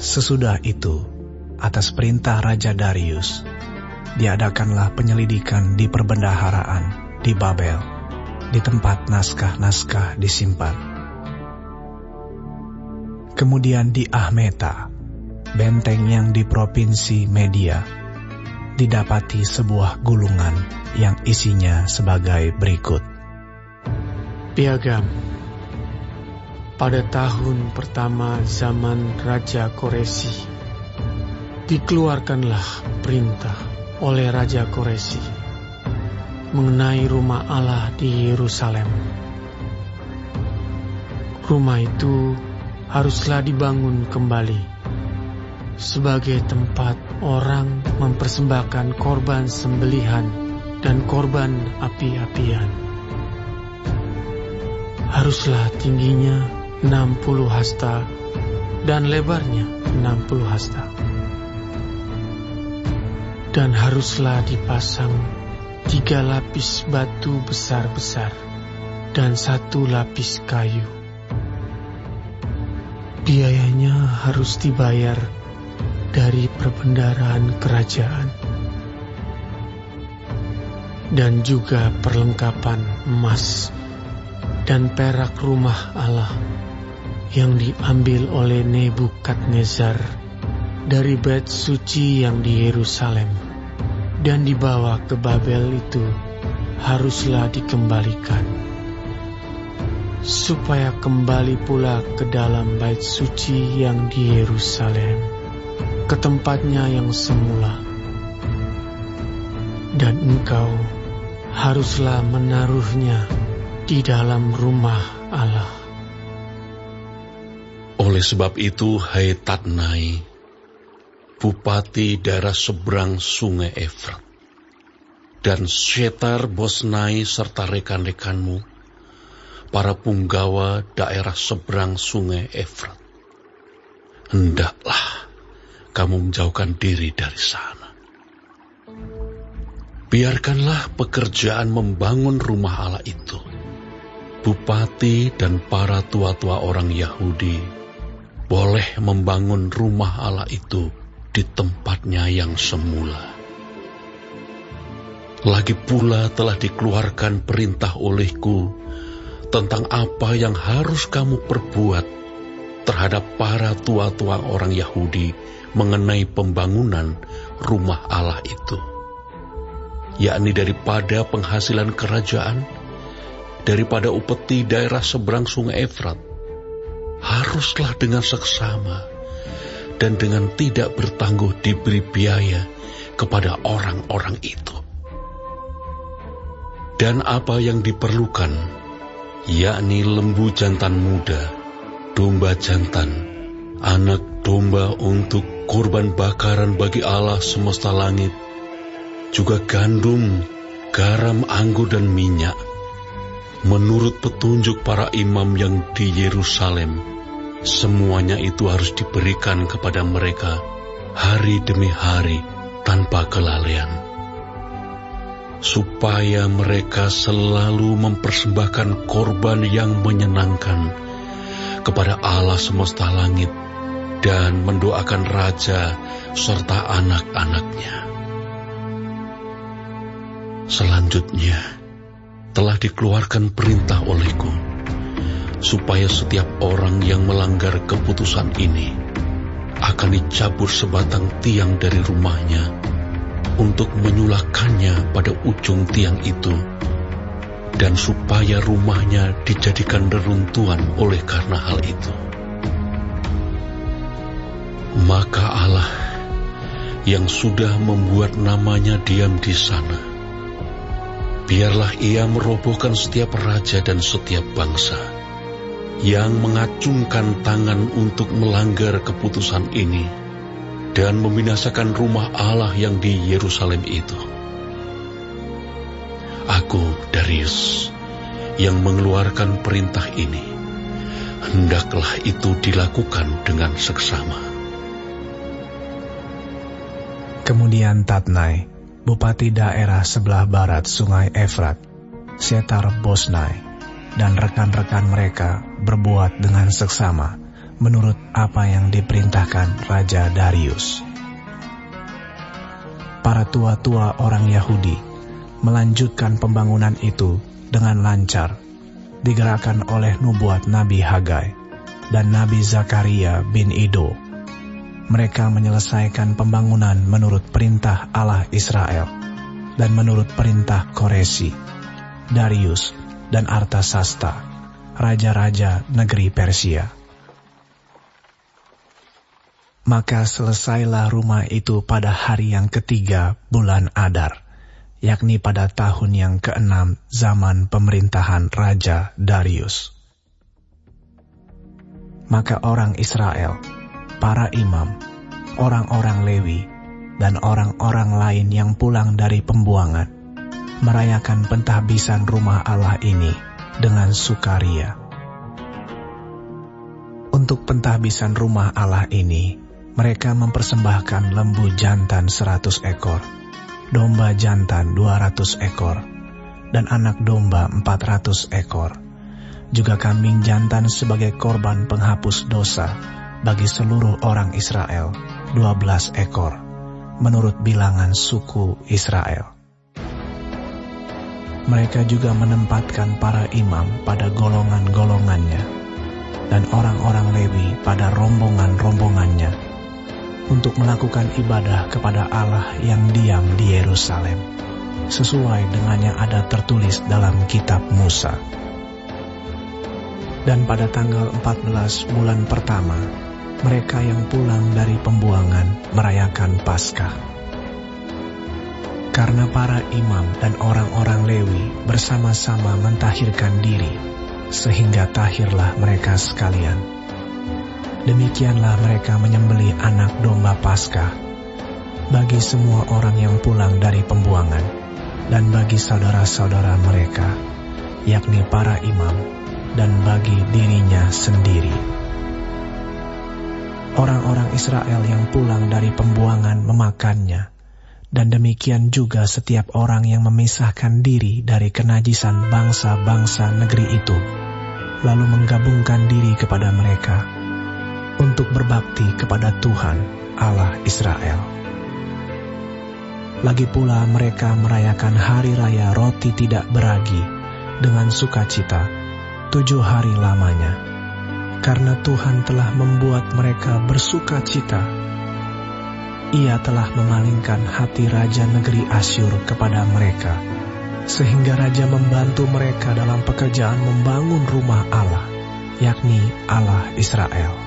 Sesudah itu, atas perintah Raja Darius, diadakanlah penyelidikan di perbendaharaan di Babel, di tempat naskah-naskah disimpan. Kemudian di Ahmeta, benteng yang di provinsi Media, didapati sebuah gulungan yang isinya sebagai berikut. Piagam. Pada tahun pertama zaman Raja Koresi, dikeluarkanlah perintah oleh Raja Koresi mengenai rumah Allah di Yerusalem. Rumah itu haruslah dibangun kembali sebagai tempat orang mempersembahkan korban sembelihan dan korban api-apian. Haruslah tingginya 60 hasta dan lebarnya 60 hasta. Dan haruslah dipasang 3 lapis batu besar-besar dan 1 lapis kayu. Biayanya harus dibayar dari perbendaharaan kerajaan. Dan juga perlengkapan emas dan perak rumah Allah yang diambil oleh Nebukadnezar dari bait suci yang di Yerusalem dan dibawa ke Babel itu haruslah dikembalikan, supaya kembali pula ke dalam bait suci yang di Yerusalem, ke tempatnya yang semula. Dan engkau haruslah menaruhnya di dalam rumah Allah. Oleh sebab itu, hai Tatnai, bupati daerah seberang sungai Efrat, dan Setar-Bosnai serta rekan-rekanmu, para punggawa daerah seberang sungai Efrat, hendaklah kamu menjauhkan diri dari sana. Biarkanlah pekerjaan membangun rumah Allah itu. Bupati dan para tua-tua orang Yahudi boleh membangun rumah Allah itu di tempatnya yang semula. Lagi pula telah dikeluarkan perintah olehku tentang apa yang harus kamu perbuat terhadap para tua-tua orang Yahudi mengenai pembangunan rumah Allah itu, yakni daripada penghasilan kerajaan, daripada upeti daerah seberang sungai Efrat, haruslah dengan seksama dan dengan tidak bertangguh diberi biaya kepada orang-orang itu. Dan apa yang diperlukan, yakni lembu jantan muda, domba jantan, anak domba untuk kurban bakaran bagi Allah semesta langit, juga gandum, garam, anggur, dan minyak, menurut petunjuk para imam yang di Yerusalem, semuanya itu harus diberikan kepada mereka hari demi hari tanpa kelalaian, supaya mereka selalu mempersembahkan korban yang menyenangkan kepada Allah semesta langit dan mendoakan raja serta anak-anaknya. Selanjutnya, telah dikeluarkan perintah olehku, supaya setiap orang yang melanggar keputusan ini akan dicabut sebatang tiang dari rumahnya untuk menyulahkannya pada ujung tiang itu, dan supaya rumahnya dijadikan reruntuhan oleh karena hal itu. Maka Allah yang sudah membuat namanya diam di sana, biarlah ia merobohkan setiap raja dan setiap bangsa yang mengacungkan tangan untuk melanggar keputusan ini dan membinasakan rumah Allah yang di Yerusalem itu. Aku, Darius, yang mengeluarkan perintah ini, hendaklah itu dilakukan dengan seksama. Kemudian Tatnai, bupati daerah sebelah barat sungai Efrat, Setar-Bosnai, dan rekan-rekan mereka berbuat dengan seksama menurut apa yang diperintahkan Raja Darius. Para tua-tua orang Yahudi melanjutkan pembangunan itu dengan lancar, digerakkan oleh nubuat Nabi Hagai dan Nabi Zakaria bin Ido. Mereka menyelesaikan pembangunan menurut perintah Allah Israel dan menurut perintah Koresi, Darius, dan Artasasta, raja-raja negeri Persia. Maka selesailah rumah itu pada hari yang ketiga bulan Adar, yakni pada tahun yang ke-6 zaman pemerintahan Raja Darius. Maka orang Israel, para imam, orang-orang Lewi, dan orang-orang lain yang pulang dari pembuangan, merayakan pentahbisan rumah Allah ini dengan sukaria. Untuk pentahbisan rumah Allah ini, mereka mempersembahkan lembu jantan 100 ekor, domba jantan 200 ekor, dan anak domba 400 ekor, juga kambing jantan sebagai korban penghapus dosa bagi seluruh orang Israel 12 ekor, menurut bilangan suku Israel. Mereka juga menempatkan para imam pada golongan-golongannya, dan orang-orang Lewi pada rombongan-rombongannya, untuk melakukan ibadah kepada Allah yang diam di Yerusalem, sesuai dengan yang ada tertulis dalam kitab Musa. Dan pada tanggal 14 bulan pertama, mereka yang pulang dari pembuangan merayakan Paskah. Karena para imam dan orang-orang Lewi bersama-sama mentahirkan diri, sehingga tahirlah mereka sekalian. Demikianlah mereka menyembelih anak domba Paskah bagi semua orang yang pulang dari pembuangan dan bagi saudara-saudara mereka, yakni para imam, dan bagi dirinya sendiri. Orang-orang Israel yang pulang dari pembuangan memakannya, dan demikian juga setiap orang yang memisahkan diri dari kenajisan bangsa-bangsa negeri itu, lalu menggabungkan diri kepada mereka untuk berbakti kepada Tuhan Allah Israel. Lagi pula mereka merayakan hari raya roti tidak beragi dengan sukacita 7 hari lamanya, karena Tuhan telah membuat mereka bersukacita. Ia telah memalingkan hati raja negeri Asyur kepada mereka, sehingga raja membantu mereka dalam pekerjaan membangun rumah Allah, yakni Allah Israel.